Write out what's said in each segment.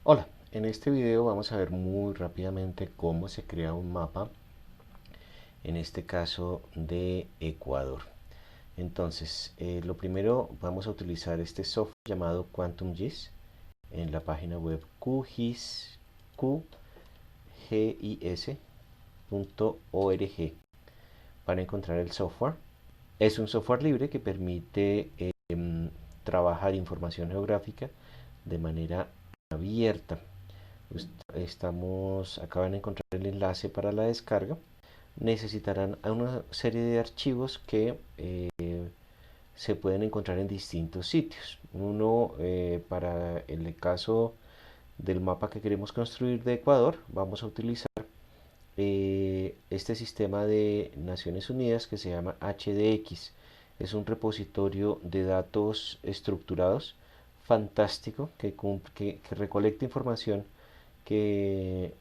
Hola, en este video vamos a ver muy rápidamente cómo se crea un mapa, en este caso de Ecuador. Entonces, lo primero vamos a utilizar este software llamado QuantumGIS en la página web qgis.org para encontrar el software. Es un software libre que permite trabajar información geográfica de manera abierta. Acaban de encontrar el enlace para la descarga. Necesitarán una serie de archivos que se pueden encontrar en distintos sitios. Uno, para el caso del mapa que queremos construir de Ecuador, vamos a utilizar este sistema de Naciones Unidas que se llama HDX. Es un repositorio de datos estructurados fantástico que recolecta información que,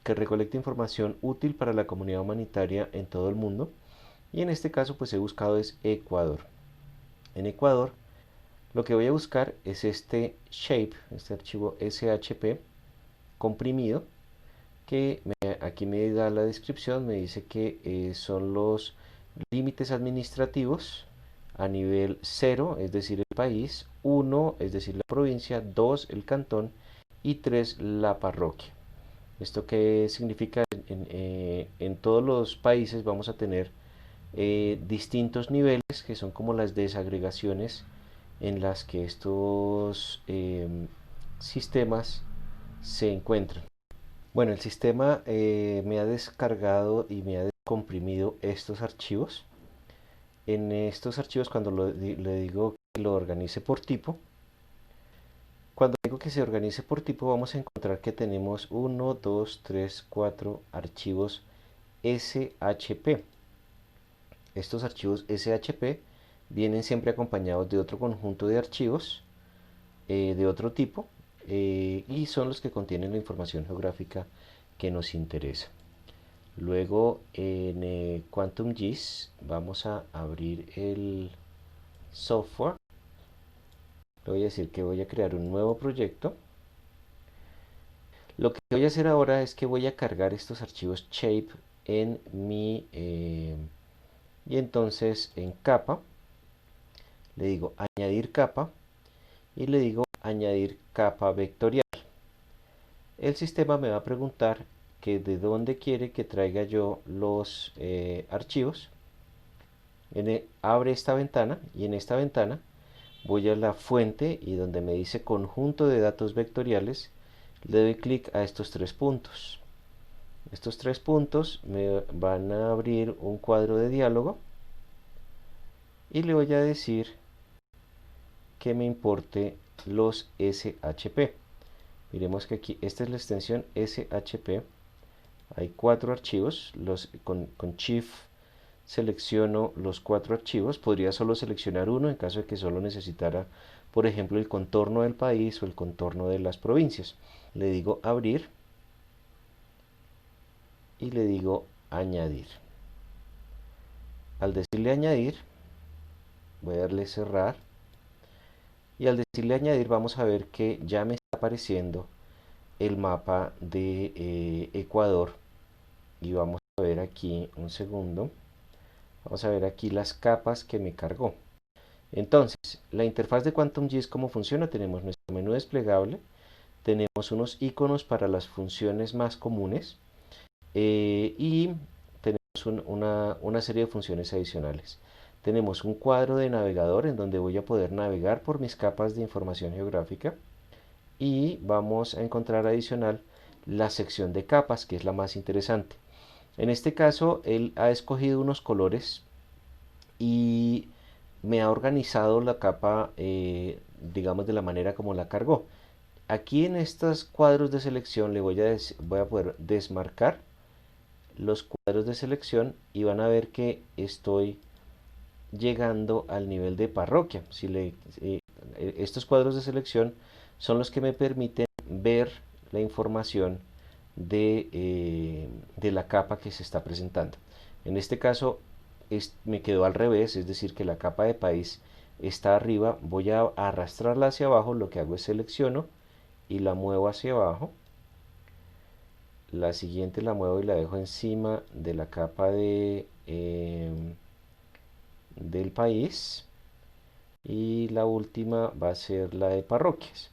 que recolecta información útil para la comunidad humanitaria en todo el mundo. Y en este caso pues he buscado es Ecuador. En Ecuador lo que voy a buscar es este shape, este archivo SHP comprimido, que aquí me da la descripción, me dice que son los límites administrativos a nivel 0, es decir, el país, 1, es decir, la provincia, 2, el cantón y 3, la parroquia. ¿Esto qué significa? En todos los países vamos a tener distintos niveles que son como las desagregaciones en las que estos sistemas se encuentran. Bueno, el sistema me ha descargado y me ha descomprimido estos archivos. En estos archivos, cuando le digo que lo organice por tipo, cuando digo que se organice por tipo, vamos a encontrar que tenemos uno, 2, 3, 4 archivos SHP. Estos archivos SHP vienen siempre acompañados de otro conjunto de archivos de otro tipo y son los que contienen la información geográfica que nos interesa. Luego en QuantumGIS vamos a abrir el software. Le voy a decir que voy a crear un nuevo proyecto. Lo que voy a hacer ahora es que voy a cargar estos archivos shape en mi y entonces en capa le digo añadir capa y le digo añadir capa vectorial. El sistema me va a preguntar que de dónde quiere que traiga yo los archivos. Abre esta ventana y en esta ventana voy a la fuente y donde me dice conjunto de datos vectoriales le doy clic a estos tres puntos. Estos tres puntos me van a abrir un cuadro de diálogo y le voy a decir que me importe los SHP. Miremos que aquí esta es la extensión SHP. Hay cuatro archivos. Con Shift selecciono los cuatro archivos. Podría solo seleccionar uno en caso de que solo necesitara, por ejemplo, el contorno del país o el contorno de las provincias. Le digo abrir y le digo añadir. Al decirle añadir, voy a darle cerrar. Y al decirle añadir, vamos a ver que ya me está apareciendo el mapa de Ecuador. Y vamos a ver aquí un segundo. Vamos a ver aquí las capas que me cargó. Entonces, la interfaz de QuantumGIS, ¿cómo funciona? Tenemos nuestro menú desplegable, tenemos unos iconos para las funciones más comunes y tenemos una serie de funciones adicionales. Tenemos un cuadro de navegador en donde voy a poder navegar por mis capas de información geográfica y vamos a encontrar adicional la sección de capas, que es la más interesante. En este caso, él ha escogido unos colores y me ha organizado la capa, digamos, de la manera como la cargó. Aquí en estos cuadros de selección voy a poder desmarcar los cuadros de selección y van a ver que estoy llegando al nivel de parroquia. Estos cuadros de selección son los que me permiten ver la información de la capa que se está presentando. En este caso me quedó al revés, es decir, que la capa de país está arriba, voy a arrastrarla hacia abajo, lo que hago es selecciono y la muevo hacia abajo. La siguiente la muevo y la dejo encima de la capa del país. Y la última va a ser la de parroquias.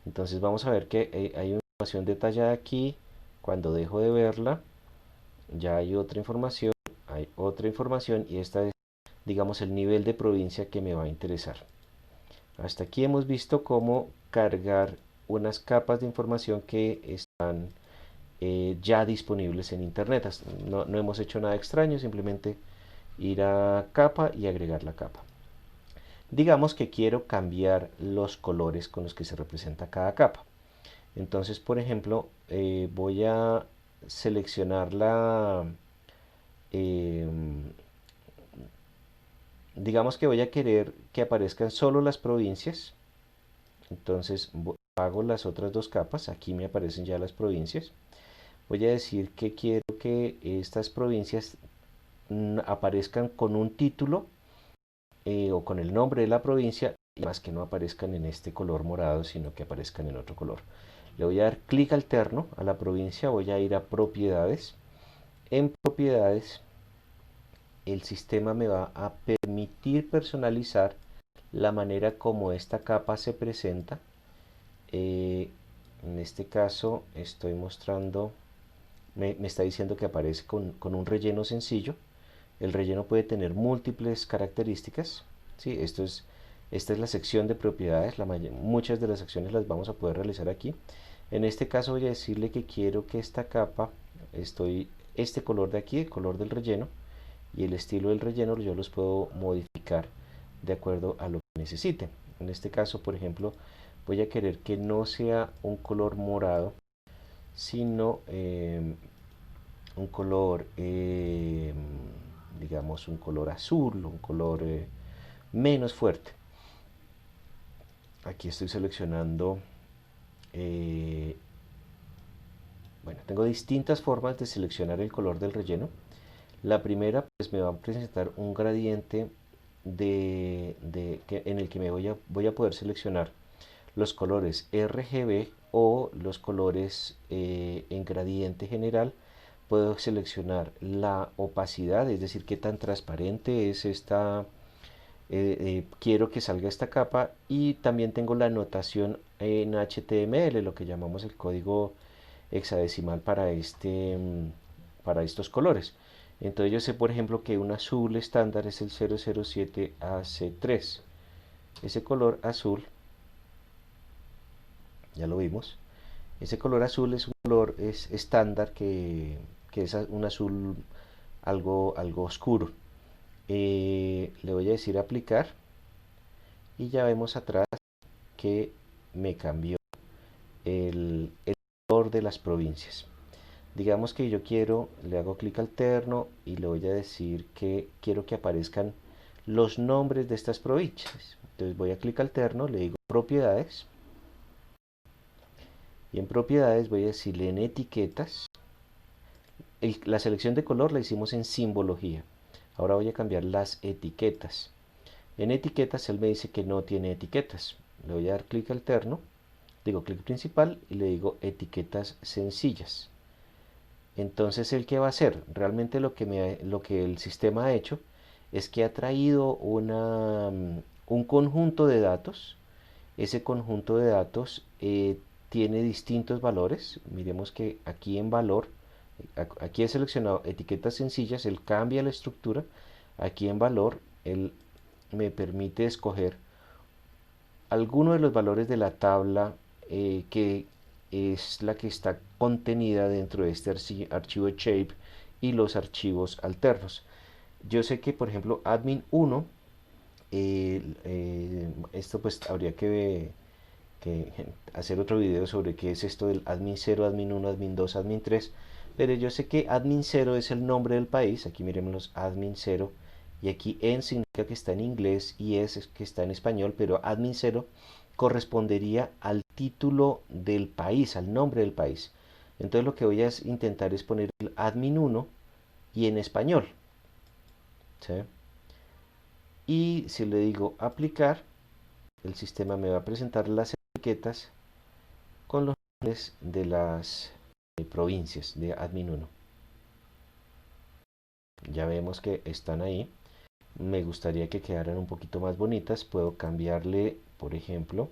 Entonces vamos a ver que hay una información detallada aquí. Cuando dejo de verla, ya hay otra información y esta es, digamos, el nivel de provincia que me va a interesar. Hasta aquí hemos visto cómo cargar unas capas de información que están ya disponibles en internet. No hemos hecho nada extraño, simplemente ir a capa y agregar la capa. Digamos que quiero cambiar los colores con los que se representa cada capa. Entonces, por ejemplo, voy a seleccionar em, digamos que voy a querer que aparezcan solo las provincias. Entonces hago las otras dos capas. Aquí me aparecen ya las provincias. Voy a decir que quiero que estas provincias aparezcan con un título o con el nombre de la provincia, y más que no aparezcan en este color morado, sino que aparezcan en otro color. Le voy a dar clic alterno a la provincia, voy a ir a propiedades. En propiedades, el sistema me va a permitir personalizar la manera como esta capa se presenta. En este caso estoy mostrando, me está diciendo que aparece con un relleno sencillo. El relleno puede tener múltiples características. ¿Sí? Esta es la sección de propiedades. Muchas de las acciones las vamos a poder realizar aquí. En este caso voy a decirle que quiero que esta capa, este color de aquí, el color del relleno, y el estilo del relleno yo los puedo modificar de acuerdo a lo que necesite. En este caso, por ejemplo, voy a querer que no sea un color morado, sino un color, digamos, un color azul, un color menos fuerte. Aquí estoy seleccionando, eh, bueno, tengo distintas formas de seleccionar el color del relleno. La primera, pues me va a presentar un gradiente en el que voy a poder seleccionar los colores RGB o los colores en gradiente general. Puedo seleccionar la opacidad, es decir, qué tan transparente es quiero que salga esta capa, y también tengo la anotación en HTML, lo que llamamos el código hexadecimal para estos colores. Entonces yo sé, por ejemplo, que un azul estándar es el 007AC3. Ese color azul, ya lo vimos, ese color azul es un color estándar que es un azul algo oscuro. Le voy a decir aplicar y ya vemos atrás que me cambió el color de las provincias. Digamos que yo le hago clic alterno y le voy a decir que quiero que aparezcan los nombres de estas provincias. Entonces voy a clic alterno, le digo propiedades, y en propiedades voy a decirle en etiquetas. La selección de color la hicimos en simbología. Ahora voy a cambiar las etiquetas. En etiquetas él me dice que no tiene etiquetas. Le voy a dar clic alterno, digo clic principal y le digo etiquetas sencillas. Entonces, ¿el qué va a hacer? Realmente lo que el sistema ha hecho es que ha traído un conjunto de datos. Ese conjunto de datos tiene distintos valores. Miremos que aquí en valor, aquí he seleccionado etiquetas sencillas, él cambia la estructura. Aquí en valor, él me permite escoger alguno de los valores de la tabla que es la que está contenida dentro de este archivo shape y los archivos alternos. Yo sé que, por ejemplo, admin 1, esto pues habría que hacer otro video sobre qué es esto del admin 0, admin 1, admin 2, admin 3, pero yo sé que admin 0 es el nombre del país. Aquí miremos los admin 0, y aquí en significa que está en inglés y es que está en español, pero admin 0 correspondería al título del país, al nombre del país. Entonces lo que voy a intentar es poner el admin 1 y en español, ¿sí? Y si le digo aplicar, el sistema me va a presentar las etiquetas con los nombres de las provincias de admin 1. Ya vemos que están ahí. Me gustaría que quedaran un poquito más bonitas. Puedo cambiarle, por ejemplo,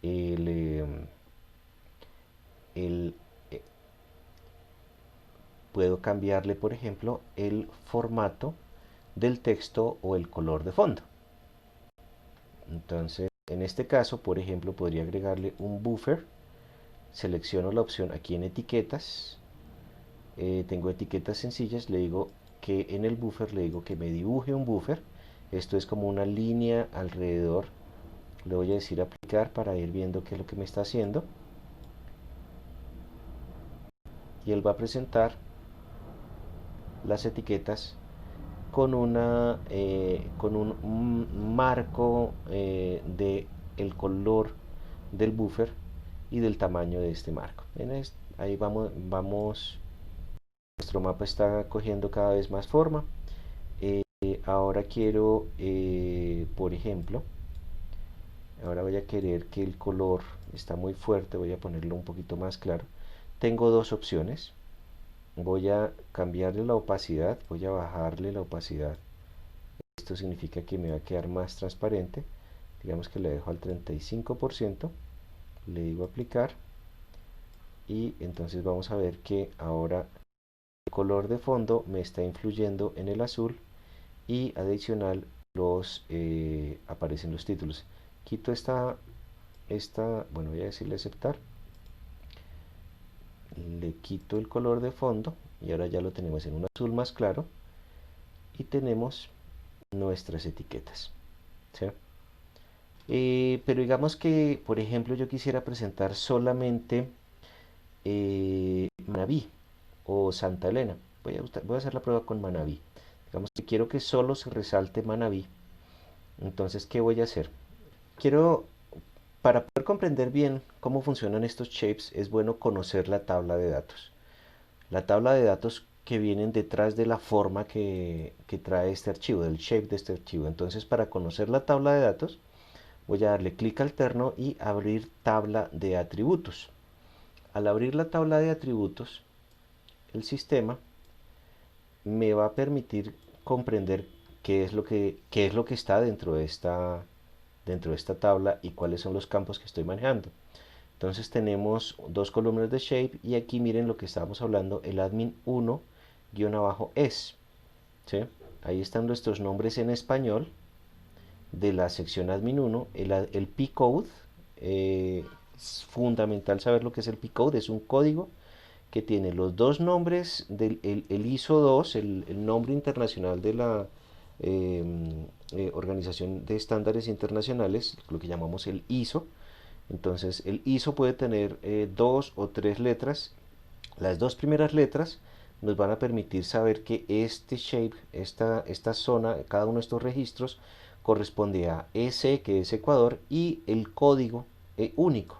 el, el, eh, puedo cambiarle, por ejemplo, el formato del texto o el color de fondo. Entonces, en este caso, por ejemplo, podría agregarle un buffer. Selecciono la opción aquí en etiquetas. Tengo etiquetas sencillas. Le digo que en el buffer le digo que me dibuje un buffer. Esto es como una línea alrededor. Le voy a decir aplicar para ir viendo qué es lo que me está haciendo. Y él va a presentar las etiquetas con con un marco de el color del buffer y del tamaño de este marco. Ahí vamos, nuestro mapa está cogiendo cada vez más forma. Ahora quiero, por ejemplo, ahora voy a querer que el color está muy fuerte, voy a ponerlo un poquito más claro. Tengo dos opciones. Voy a cambiarle la opacidad, voy a bajarle la opacidad. Esto significa que me va a quedar más transparente. Digamos que le dejo al 35%, le digo aplicar y entonces vamos a ver que ahora el color de fondo me está influyendo en el azul y adicional aparecen los títulos. Quito bueno, voy a decirle aceptar, le quito el color de fondo y ahora ya lo tenemos en un azul más claro y tenemos nuestras etiquetas, ¿sí? Pero digamos que, por ejemplo, yo quisiera presentar solamente Manabí o Santa Elena. Voy a hacer la prueba con Manabí. Digamos que quiero que solo se resalte Manabí. Entonces, ¿qué voy a hacer? Para poder comprender bien cómo funcionan estos shapes, es bueno conocer la tabla de datos. La tabla de datos que vienen detrás de la forma que trae este archivo, del shape de este archivo. Entonces, para conocer la tabla de datos, voy a darle clic alterno y abrir tabla de atributos. Al abrir la tabla de atributos, el sistema me va a permitir comprender qué es lo que está dentro de esta tabla y cuáles son los campos que estoy manejando. Entonces tenemos dos columnas de shape y aquí miren lo que estábamos hablando, el admin 1-es. ¿Sí? Ahí están nuestros nombres en español de la sección admin 1, el P-code. Es fundamental saber lo que es el P-code, es un código que tiene los dos nombres del el ISO 2, el nombre internacional de la eh, Organización de Estándares Internacionales, lo que llamamos el ISO. Entonces el ISO puede tener dos o tres letras. Las dos primeras letras nos van a permitir saber que este shape, esta zona, cada uno de estos registros corresponde a EC, que es Ecuador, y el código único.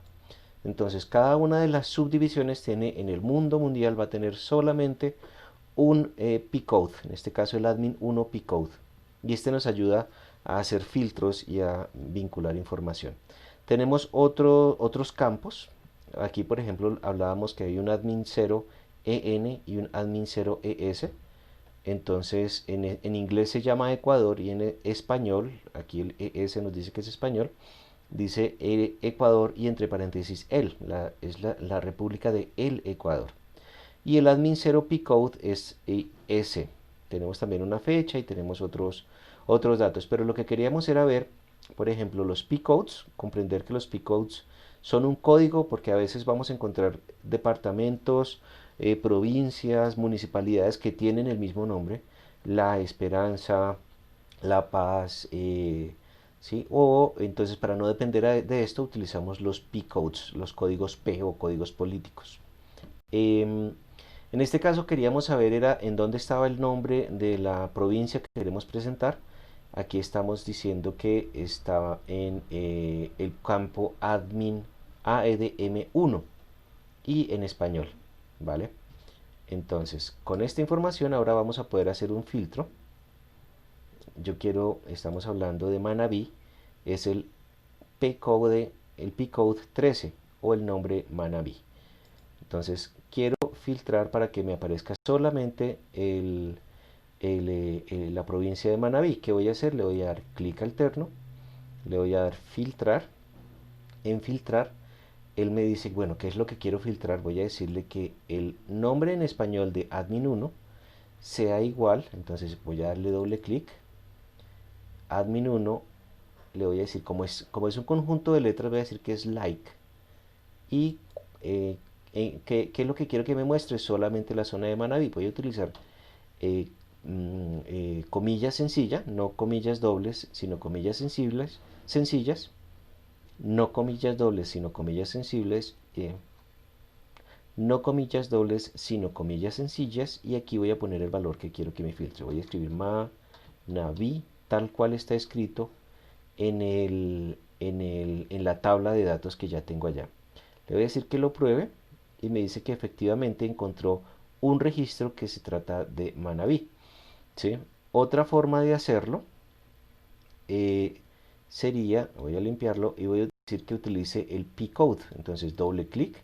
Entonces cada una de las subdivisiones tiene en el mundo mundial va a tener solamente un P-code, en este caso el admin 1 P-code. Y este nos ayuda a hacer filtros y a vincular información. Tenemos otros campos. Aquí, por ejemplo, hablábamos que hay un admin 0 EN y un admin 0 ES. Entonces, en inglés se llama Ecuador y en español, aquí el ES nos dice que es español, dice Ecuador y entre paréntesis es la República de el Ecuador. Y el admin 0 P-code es S. Tenemos también una fecha y tenemos otros datos. Pero lo que queríamos era ver, por ejemplo, los P-codes, comprender que los P-codes son un código porque a veces vamos a encontrar departamentos, provincias, municipalidades que tienen el mismo nombre. La Esperanza, La Paz, ¿sí? O entonces para no depender de esto utilizamos los P-codes, los códigos P o códigos políticos. En este caso queríamos saber era en dónde estaba el nombre de la provincia que queremos presentar. Aquí estamos diciendo que estaba en el campo admin AEDM1 y en español, ¿vale? Entonces, con esta información ahora vamos a poder hacer un filtro. Estamos hablando de Manabí, es el P-code 13. o el nombre Manabí. Entonces quiero filtrar para que me aparezca solamente la provincia de Manabí. ¿Qué voy a hacer? Le voy a dar clic alterno, le voy a dar filtrar. En filtrar, él me dice, bueno, ¿qué es lo que quiero filtrar? Voy a decirle que el nombre en español de admin 1 sea igual, entonces voy a darle doble clic, admin 1, le voy a decir, como es un conjunto de letras, voy a decir que es like, y ¿qué es lo que quiero que me muestre? Solamente la zona de Manabí. Voy a utilizar comillas sencillas, no comillas dobles, sino comillas sencillas, no comillas dobles, sino comillas sensibles, no comillas dobles, sino comillas sencillas, y aquí voy a poner el valor que quiero que me filtre. Voy a escribir Manabí, tal cual está escrito en la tabla de datos que ya tengo allá. Le voy a decir que lo pruebe y me dice que efectivamente encontró un registro que se trata de Manabí. ¿Sí? Otra forma de hacerlo eh, sería, voy a limpiarlo y voy a decir que utilice el P-Code. Entonces doble clic,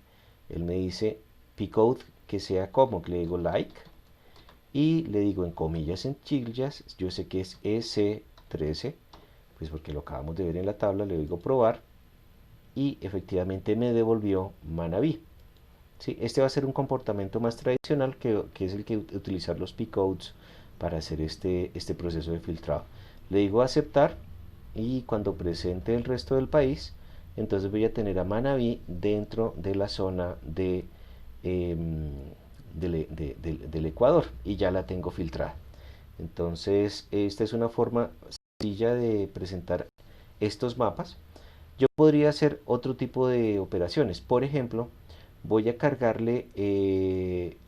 él me dice P-Code que sea como, le digo like y le digo en comillas sencillas, yo sé que es EC13, pues porque lo acabamos de ver en la tabla, le digo probar y efectivamente me devolvió Manabí. ¿Sí? Este va a ser un comportamiento más tradicional que es el que utilizar los P-Codes para hacer este proceso de filtrado. Le digo aceptar y cuando presente el resto del país, entonces voy a tener a Manabí dentro de la zona del Ecuador y ya la tengo filtrada. Entonces, esta es una forma sencilla de presentar estos mapas. Yo podría hacer otro tipo de operaciones. Por ejemplo, voy a cargarle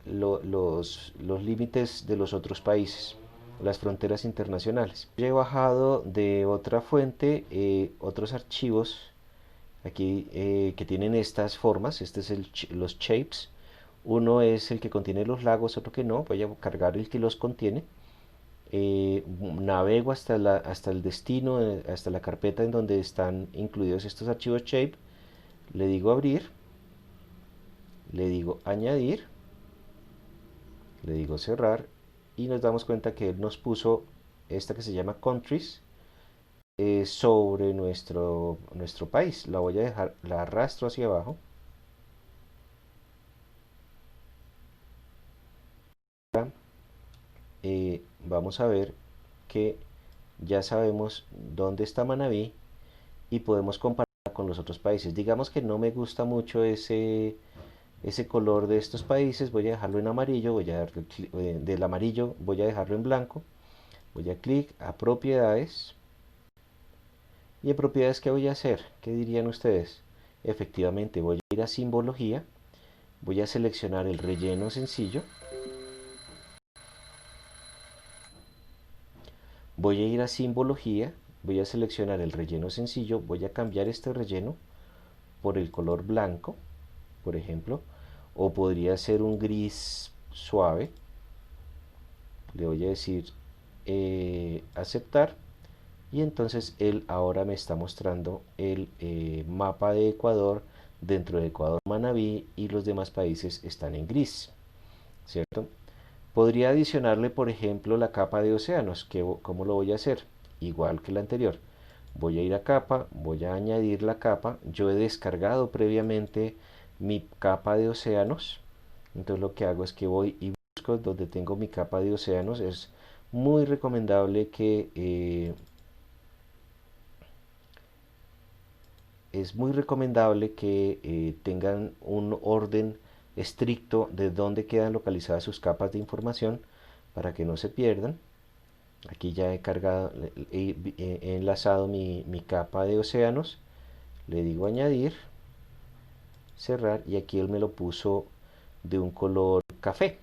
los límites de los otros países, las fronteras internacionales. Yo he bajado de otra fuente otros archivos aquí que tienen estas formas. Este es los shapes. Uno es el que contiene los lagos, otro que no. Voy a cargar el que los contiene. Navego hasta el destino, hasta la carpeta en donde están incluidos estos archivos shape, le digo abrir, le digo añadir, le digo cerrar y nos damos cuenta que él nos puso esta que se llama countries sobre nuestro país. La voy a dejar, la arrastro hacia abajo. Vamos a ver que ya sabemos dónde está Manabí y podemos comparar con los otros países. Digamos que no me gusta mucho ese color de estos países, voy a dejarlo en amarillo, voy a darle del amarillo voy a dejarlo en blanco, voy a clic a propiedades y en propiedades ¿qué voy a hacer? ¿Qué dirían ustedes? Efectivamente voy a ir a simbología, voy a seleccionar el relleno sencillo, voy a ir a simbología, voy a seleccionar el relleno sencillo, voy a cambiar este relleno por el color blanco, por ejemplo, o podría ser un gris suave. Le voy a decir aceptar y entonces él ahora me está mostrando el mapa de Ecuador. Dentro de Ecuador Manabí y los demás países están en gris, ¿cierto? Podría adicionarle, por ejemplo, la capa de océanos. ¿Cómo lo voy a hacer? Igual que la anterior. Voy a ir a capa, voy a añadir la capa. Yo he descargado previamente mi capa de océanos. Entonces lo que hago es que voy y busco donde tengo mi capa de océanos. Es muy recomendable que tengan un orden estricto de dónde quedan localizadas sus capas de información para que no se pierdan. Aquí ya he cargado, he enlazado mi capa de océanos. Le digo añadir, cerrar y aquí él me lo puso de un color café.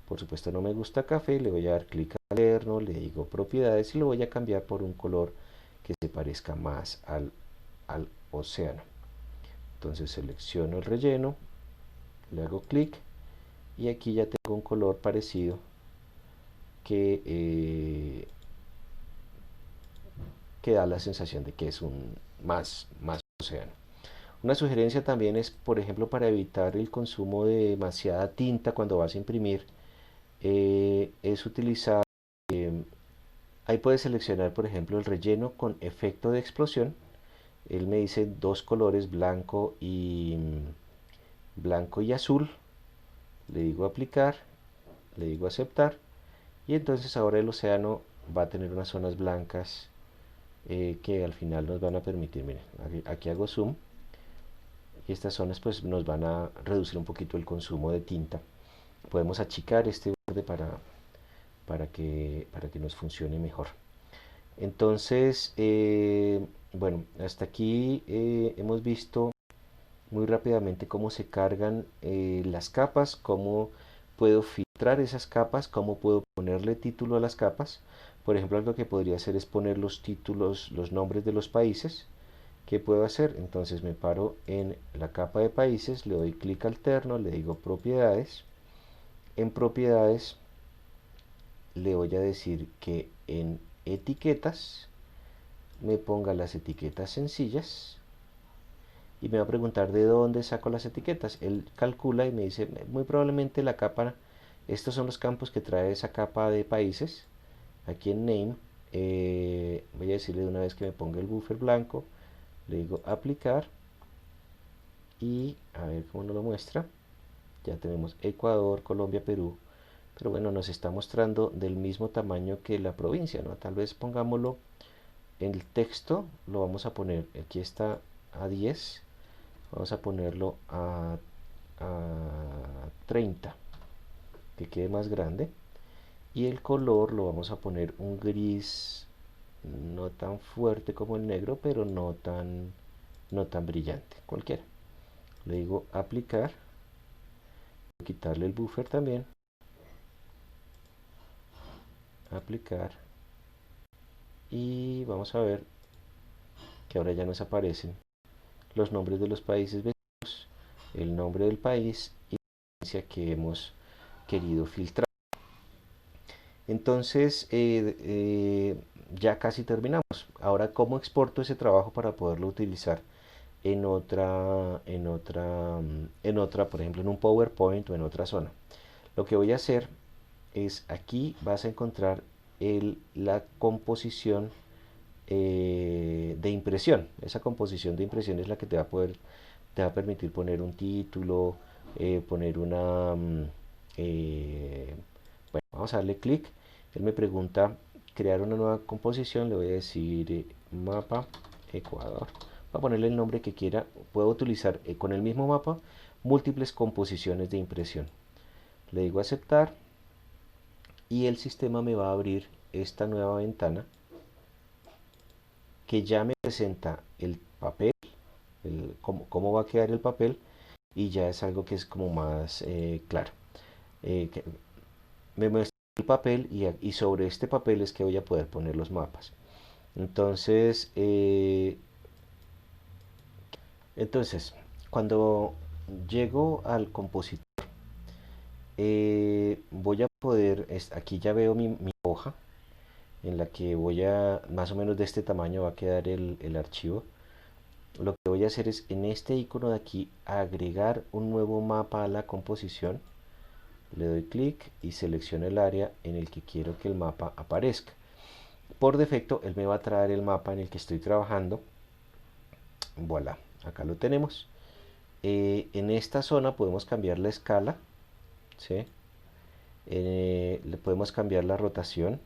Por supuesto no me gusta café, le voy a dar clic al alterno, le digo propiedades y lo voy a cambiar por un color que se parezca más al océano. Entonces selecciono el relleno, le hago clic y aquí ya tengo un color parecido que da la sensación de que es un más océano. Una sugerencia también es, por ejemplo, para evitar el consumo de demasiada tinta cuando vas a imprimir, es utilizar, ahí puedes seleccionar, por ejemplo, el relleno con efecto de explosión. Él me dice dos colores, blanco y azul. Le digo aplicar, le digo aceptar, y entonces ahora el océano va a tener unas zonas blancas que al final nos van a permitir, miren, aquí hago zoom, y estas zonas pues nos van a reducir un poquito el consumo de tinta. Podemos achicar este borde para que nos funcione mejor. Entonces, bueno, hasta aquí hemos visto muy rápidamente cómo se cargan las capas, cómo puedo filtrar esas capas, cómo puedo ponerle título a las capas. Por ejemplo, algo que podría hacer es poner los títulos, los nombres de los países. ¿Qué puedo hacer? Entonces me paro en la capa de países, le doy clic alterno, le digo propiedades. En propiedades le voy a decir que en etiquetas me ponga las etiquetas sencillas y me va a preguntar de dónde saco las etiquetas. Él calcula y me dice, muy probablemente la capa, estos son los campos que trae esa capa de países. Aquí en name, voy a decirle de una vez que me ponga el buffer blanco, le digo aplicar y a ver cómo nos lo muestra. Ya tenemos Ecuador, Colombia, Perú, pero bueno, nos está mostrando del mismo tamaño que la provincia, ¿no? Tal vez pongámoslo en el texto, lo vamos a poner, aquí está a 10, vamos a ponerlo a 30, que quede más grande, y el color lo vamos a poner un gris no tan fuerte como el negro, pero no tan brillante, cualquiera. Le digo aplicar, quitarle el buffer también, aplicar, y vamos a ver que ahora ya nos aparecen los nombres de los países vecinos, el nombre del país y la provincia que hemos querido filtrar. Entonces, ya casi terminamos. Ahora, ¿cómo exporto ese trabajo para poderlo utilizar en otra, por ejemplo, en un PowerPoint o en otra zona? Lo que voy a hacer es, aquí vas a encontrar la composición de impresión. Esa composición de impresión es la que te va a permitir poner un título, poner bueno, vamos a darle clic. Él me pregunta crear una nueva composición, le voy a decir mapa Ecuador. Voy a ponerle el nombre que quiera. Puedo utilizar con el mismo mapa múltiples composiciones de impresión. Le digo aceptar y el sistema me va a abrir esta nueva ventana que ya me presenta el papel, cómo va a quedar el papel, y ya es algo que es como más claro. Que me muestra el papel y sobre este papel es que voy a poder poner los mapas. Entonces, cuando llego al compositor, voy a poder, aquí ya veo mi hoja en la que más o menos de este tamaño va a quedar el archivo. Lo que voy a hacer es en este icono de aquí agregar un nuevo mapa a la composición. Le doy clic y selecciono el área en el que quiero que el mapa aparezca. Por defecto él me va a traer el mapa en el que estoy trabajando. Voilà, acá lo tenemos. En esta zona podemos cambiar la escala, ¿sí? Le podemos cambiar la rotación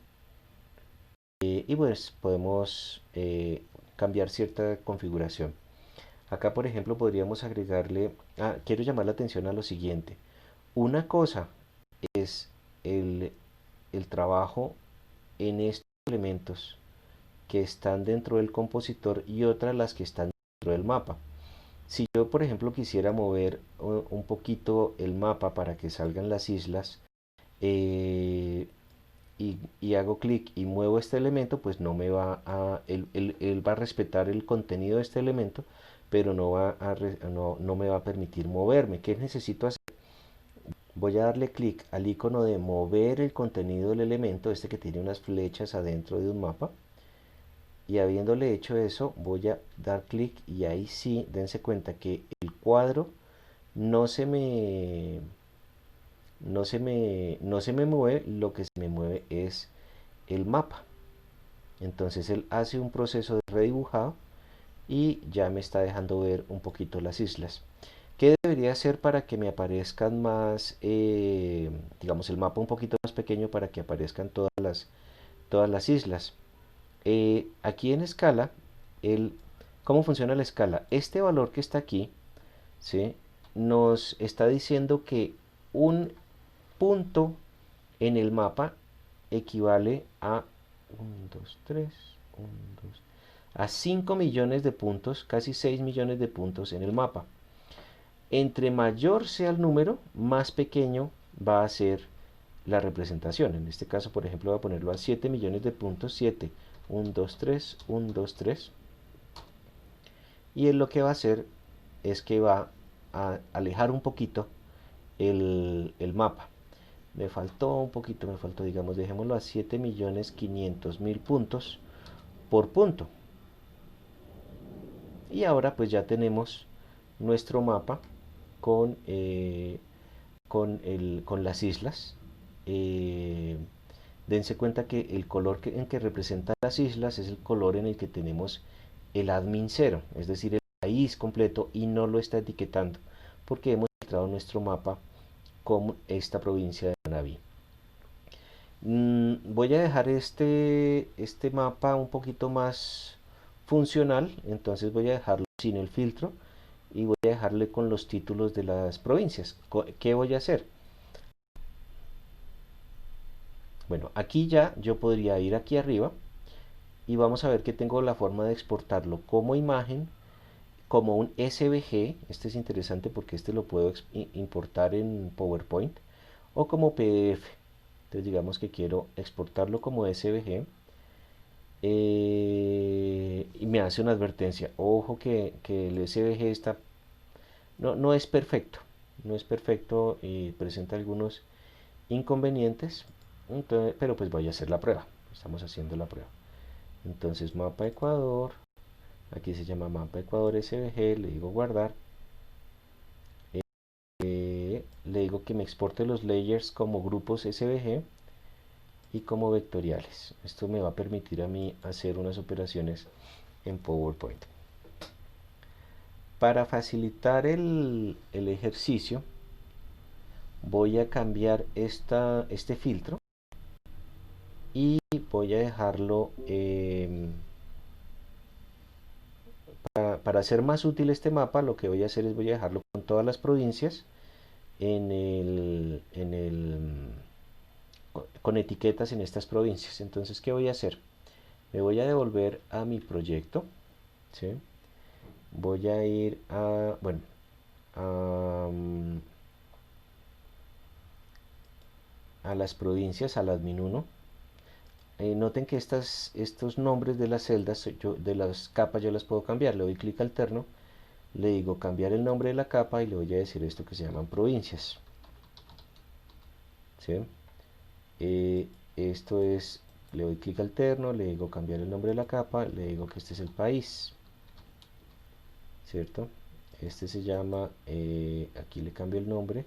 y pues podemos cambiar cierta configuración. Acá, por ejemplo, podríamos agregarle, quiero llamar la atención a lo siguiente. Una cosa es el trabajo en estos elementos que están dentro del compositor y otra las que están dentro del mapa. Si yo, por ejemplo, quisiera mover un poquito el mapa para que salgan las islas, y hago clic y muevo este elemento, pues no me va a, él va a respetar el contenido de este elemento, pero no me va a permitir moverme. ¿Qué necesito hacer? Voy a darle clic al icono de mover el contenido del elemento, este que tiene unas flechas adentro de un mapa, y habiéndole hecho eso voy a dar clic y ahí sí, dense cuenta que el cuadro no se me no se me mueve, lo que se me mueve es el mapa. Entonces él hace un proceso de redibujado y ya me está dejando ver un poquito las islas. ¿Qué debería hacer para que me aparezcan más, digamos, el mapa un poquito más pequeño para que aparezcan todas las islas? Aquí en escala, ¿cómo funciona la escala? Este valor que está aquí, ¿sí? Nos está diciendo que un punto en el mapa equivale a 1, 2, 3, 1, 2, a 5 millones de puntos, casi 6 millones de puntos en el mapa. Entre mayor sea el número, más pequeño va a ser la representación. En este caso, por ejemplo, voy a ponerlo a 7 millones de puntos, 7, 1, 2, 3, 1, 2, 3. Y él lo que va a hacer es que va a alejar un poquito el mapa. Me faltó un poquito, me faltó, digamos, dejémoslo a 7.500.000 puntos por punto. Y ahora pues ya tenemos nuestro mapa con, con las islas. Eh, Dense cuenta que el color en que representa las islas es el color en el que tenemos el admin 0, es decir, el país completo, y no lo está etiquetando porque hemos entrado nuestro mapa con esta provincia de Manabí. Voy a dejar este mapa un poquito más funcional, entonces voy a dejarlo sin el filtro y voy a dejarle con los títulos de las provincias. ¿Qué voy a hacer? Bueno, aquí ya yo podría ir aquí arriba y vamos a ver que tengo la forma de exportarlo como imagen, como un SVG. Este es interesante porque este lo puedo importar en PowerPoint, o como PDF. Entonces digamos que quiero exportarlo como SVG. Y me hace una advertencia. Ojo que el SVG está, no es perfecto. No es perfecto y presenta algunos inconvenientes. Entonces, pero pues voy a hacer la prueba. Estamos haciendo la prueba. Entonces mapa Ecuador. Aquí se llama mapa Ecuador SVG. Le digo guardar. Le digo que me exporte los layers como grupos SVG y como vectoriales. Esto me va a permitir a mí hacer unas operaciones en PowerPoint. Para facilitar el ejercicio, voy a cambiar este filtro y voy a dejarlo, para hacer más útil este mapa, lo que voy a hacer es voy a dejarlo con todas las provincias con etiquetas en estas provincias. Entonces, ¿qué voy a hacer? Me voy a devolver a mi proyecto, ¿sí? Voy a ir a, bueno, a las provincias, al admin 1. Noten que estos nombres de las celdas, de las capas, yo las puedo cambiar. Le doy clic alterno, le digo cambiar el nombre de la capa y le voy a decir esto que se llaman provincias. ¿Sí? Esto es, le doy clic alterno, le digo cambiar el nombre de la capa, le digo que este es el país. ¿Cierto? Este se llama, aquí le cambio el nombre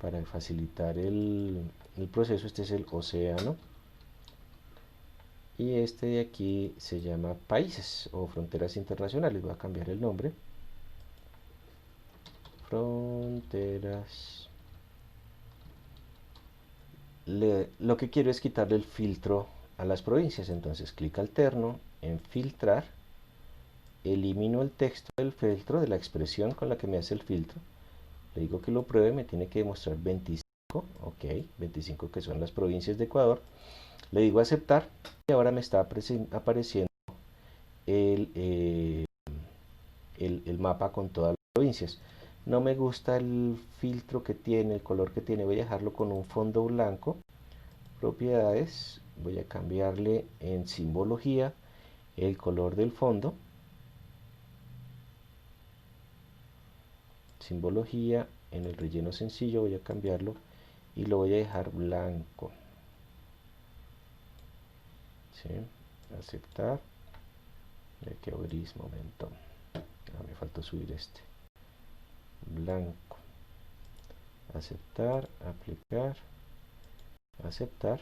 para facilitar el proceso. Este es el océano. Y este de aquí se llama países o fronteras internacionales. Voy a cambiar el nombre. Fronteras. Lo que quiero es quitarle el filtro a las provincias. Entonces clic alterno en filtrar. Elimino el texto del filtro, de la expresión con la que me hace el filtro. Le digo que lo pruebe, me tiene que demostrar 25. Ok, 25 que son las provincias de Ecuador. Le digo aceptar y ahora me está apareciendo el, eh, el mapa con todas las provincias. No me gusta el filtro que tiene, el color que tiene. Voy a dejarlo con un fondo blanco. Propiedades. Voy a cambiarle en simbología el color del fondo. Simbología. En el relleno sencillo voy a cambiarlo y lo voy a dejar blanco. ¿Sí? Aceptar. quedó gris, momento. Me faltó subir este. Blanco. Aceptar, aplicar, aceptar.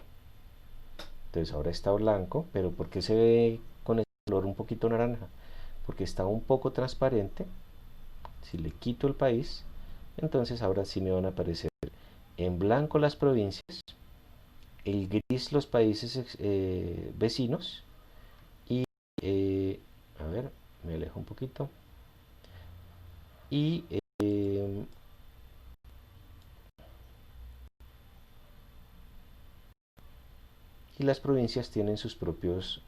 Entonces ahora está blanco, pero ¿por qué se ve con el color un poquito naranja? Porque está un poco transparente. Si le quito el país, entonces ahora sí me van a aparecer en blanco las provincias, el gris los países vecinos y, eh, a ver, me alejo un poquito, y, y las provincias tienen sus propios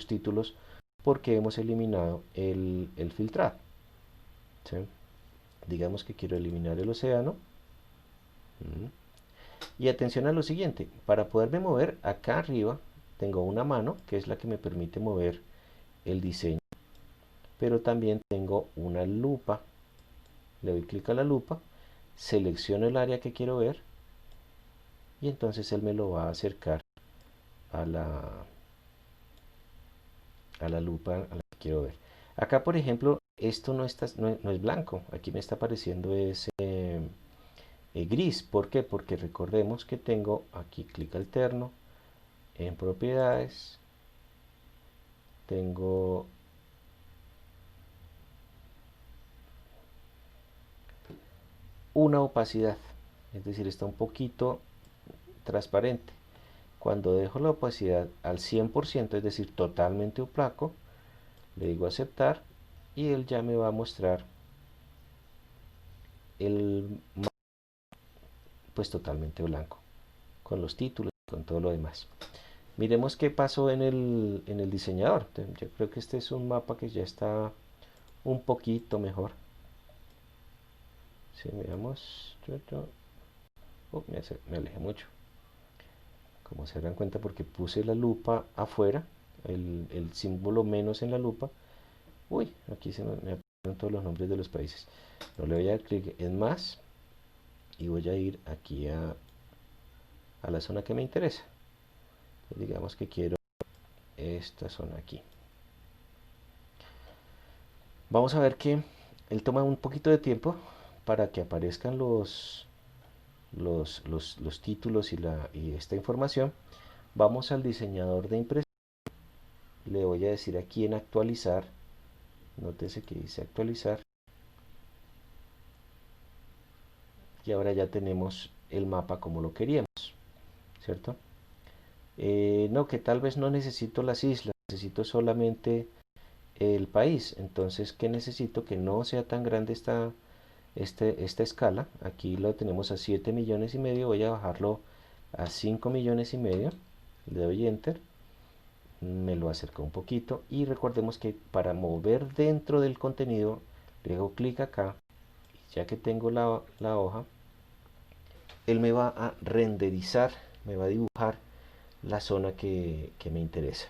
títulos porque hemos eliminado el filtrado. ¿Sí? Digamos que quiero eliminar el océano. Y atención a lo siguiente, para poderme mover acá arriba tengo una mano que es la que me permite mover el diseño, pero también tengo una lupa. Le doy clic a la lupa, selecciono el área que quiero ver y entonces él me lo va a acercar a la lupa a la que quiero ver. Acá, por ejemplo, esto no es blanco, aquí me está apareciendo ese gris. ¿Por qué? Porque recordemos que tengo aquí clic alterno en propiedades, tengo una opacidad, es decir, está un poquito transparente. Cuando dejo la opacidad al 100%, es decir, totalmente opaco, le digo aceptar y él ya me va a mostrar el mapa pues totalmente blanco, con los títulos, con todo lo demás. Miremos qué pasó en el diseñador. Yo creo que este es un mapa que ya está un poquito mejor. Si veamos, me alejé mucho. Como se dan cuenta, porque puse la lupa afuera, el símbolo menos en la lupa. Uy, aquí me aparecen todos los nombres de los países. No le voy a dar clic en más y voy a ir aquí a la zona que me interesa. Entonces, digamos que quiero esta zona aquí. Vamos a ver que él toma un poquito de tiempo para que aparezcan los títulos y esta información. Vamos al diseñador de impresión. Le voy a decir aquí en actualizar. Nótese que dice actualizar. Y ahora ya tenemos el mapa como lo queríamos, ¿cierto? No, que tal vez no necesito las islas, necesito solamente el país. Entonces, ¿qué necesito? Que no sea tan grande esta escala. Aquí lo tenemos a 7 millones y medio, voy a bajarlo a 5 millones y medio. Le doy enter, me lo acerco un poquito y recordemos que para mover dentro del contenido le hago clic acá y ya que tengo la hoja, él me va a renderizar, me va a dibujar la zona que me interesa.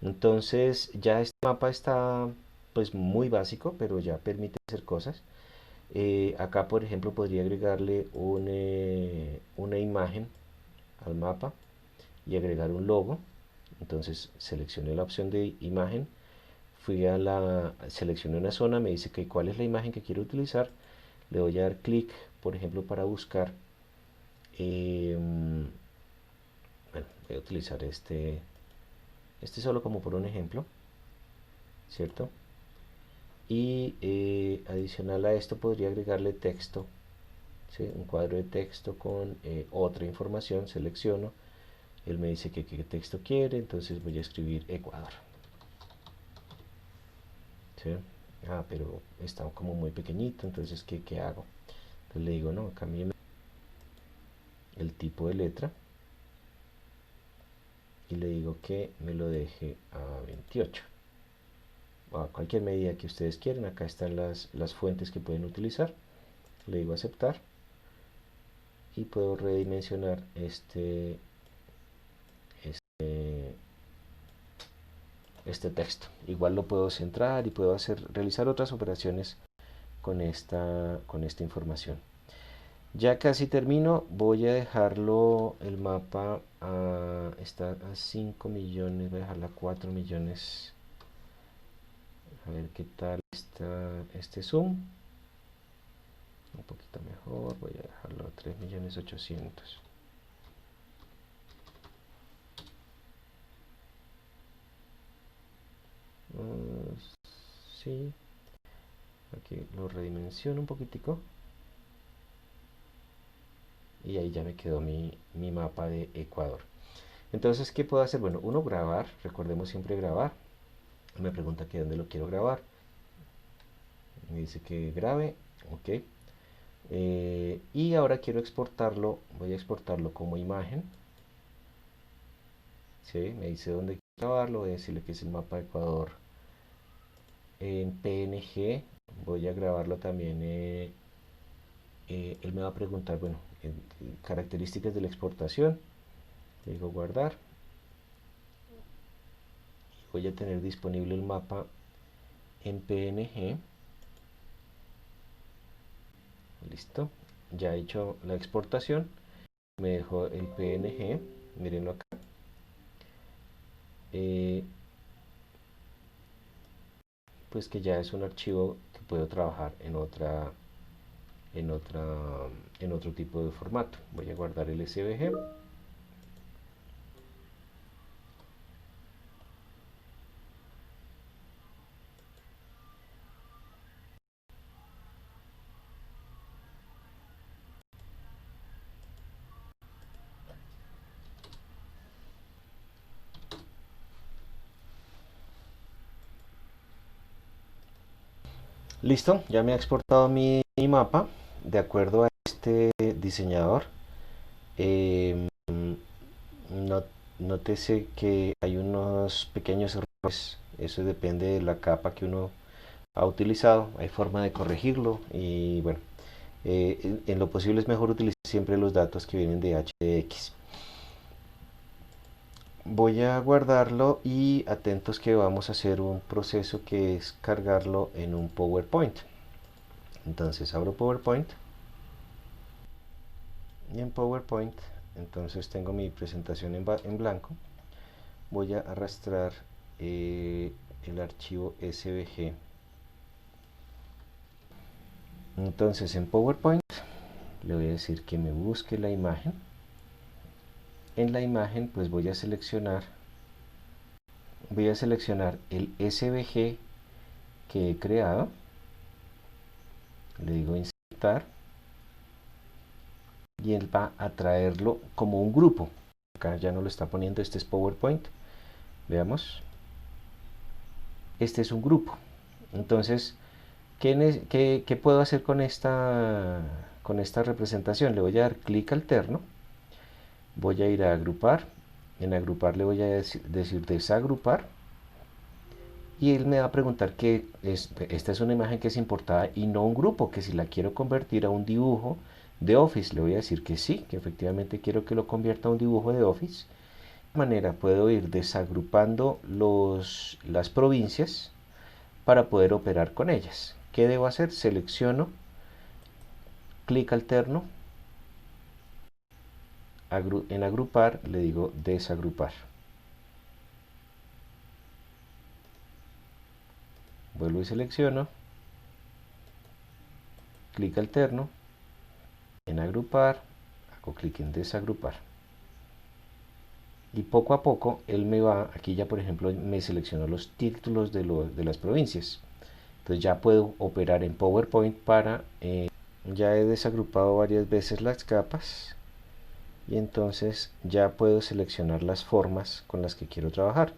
Entonces ya este mapa está pues muy básico, pero ya permite hacer cosas. Acá por ejemplo podría agregarle una imagen al mapa y agregar un logo. Entonces seleccioné la opción de imagen, seleccioné una zona, me dice que cuál es la imagen que quiero utilizar, le voy a dar clic por ejemplo para buscar, bueno, voy a utilizar este solo como por un ejemplo, ¿cierto? Y adicional a esto podría agregarle texto, ¿sí? Un cuadro de texto con otra información, selecciono, él me dice que qué texto quiere, entonces voy a escribir Ecuador, ¿sí? Pero está como muy pequeñito, entonces ¿qué hago? Entonces le digo, no, cámbiame el tipo de letra y le digo que me lo deje a 28 o a cualquier medida que ustedes quieran. Acá están las fuentes que pueden utilizar, le digo aceptar y puedo redimensionar este, este texto. Igual lo puedo centrar y puedo realizar otras operaciones con esta información. Ya casi termino, voy a dejarlo el mapa está a 5 millones, voy a dejarla a 4 millones A ver qué tal está este zoom. Un poquito mejor, voy a dejarlo a 3.800.000. Sí, aquí lo redimensiono un poquitico y ahí ya me quedó mi mapa de Ecuador. Entonces, ¿qué puedo hacer? Bueno, uno, grabar, recordemos siempre grabar. Me pregunta que dónde lo quiero grabar, me dice que grabe, ok. Y ahora quiero exportarlo, voy a exportarlo como imagen. ¿Sí? Me dice dónde quiero grabarlo, voy a decirle que es el mapa de Ecuador en PNG. Voy a grabarlo también. Él me va a preguntar, bueno, características de la exportación. Le digo guardar. Voy a tener disponible el mapa en PNG. Listo. Ya he hecho la exportación. Me dejó el PNG. Mírenlo acá. Eh, pues que ya es un archivo que puedo trabajar en otra, en otro tipo de formato. Voy a guardar el SVG. Listo, ya me ha exportado mi mapa de acuerdo a este diseñador. Eh, no- Nótese que hay unos pequeños errores, eso depende de la capa que uno ha utilizado, hay forma de corregirlo y bueno, en lo posible es mejor utilizar siempre los datos que vienen de HDX. Voy a guardarlo y atentos que vamos a hacer un proceso que es cargarlo en un PowerPoint. Entonces abro PowerPoint y en PowerPoint entonces tengo mi presentación en blanco. Voy a arrastrar el archivo SVG. Entonces en PowerPoint le voy a decir que me busque la imagen. En la imagen pues voy a seleccionar el SVG que he creado. Le digo insertar y él va a traerlo como un grupo. Acá ya no lo está poniendo, este es PowerPoint. Veamos. Este es un grupo. Entonces, ¿qué puedo hacer con esta representación? Le voy a dar clic alterno. Voy a ir a agrupar. En agrupar le voy a decir desagrupar. Y él me va a preguntar que esta es una imagen que es importada y no un grupo, que si la quiero convertir a un dibujo de Office, le voy a decir que sí, que efectivamente quiero que lo convierta a un dibujo de Office. De manera puedo ir desagrupando las provincias para poder operar con ellas. ¿Qué debo hacer? Selecciono, clic alterno, en agrupar le digo desagrupar. Vuelvo y selecciono, clic alterno, en agrupar, hago clic en desagrupar. Y poco a poco él me va, aquí ya por ejemplo me seleccionó los títulos de las provincias. Entonces ya puedo operar en PowerPoint ya he desagrupado varias veces las capas y entonces ya puedo seleccionar las formas con las que quiero trabajar.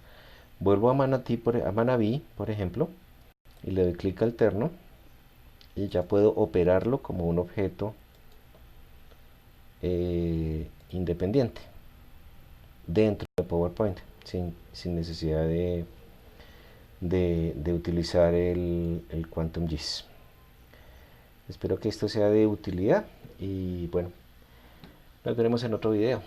Vuelvo a Manaví, por ejemplo, y le doy clic alterno y ya puedo operarlo como un objeto independiente dentro de PowerPoint sin necesidad de utilizar el Quantum GIS. Espero que esto sea de utilidad y bueno, nos veremos en otro video.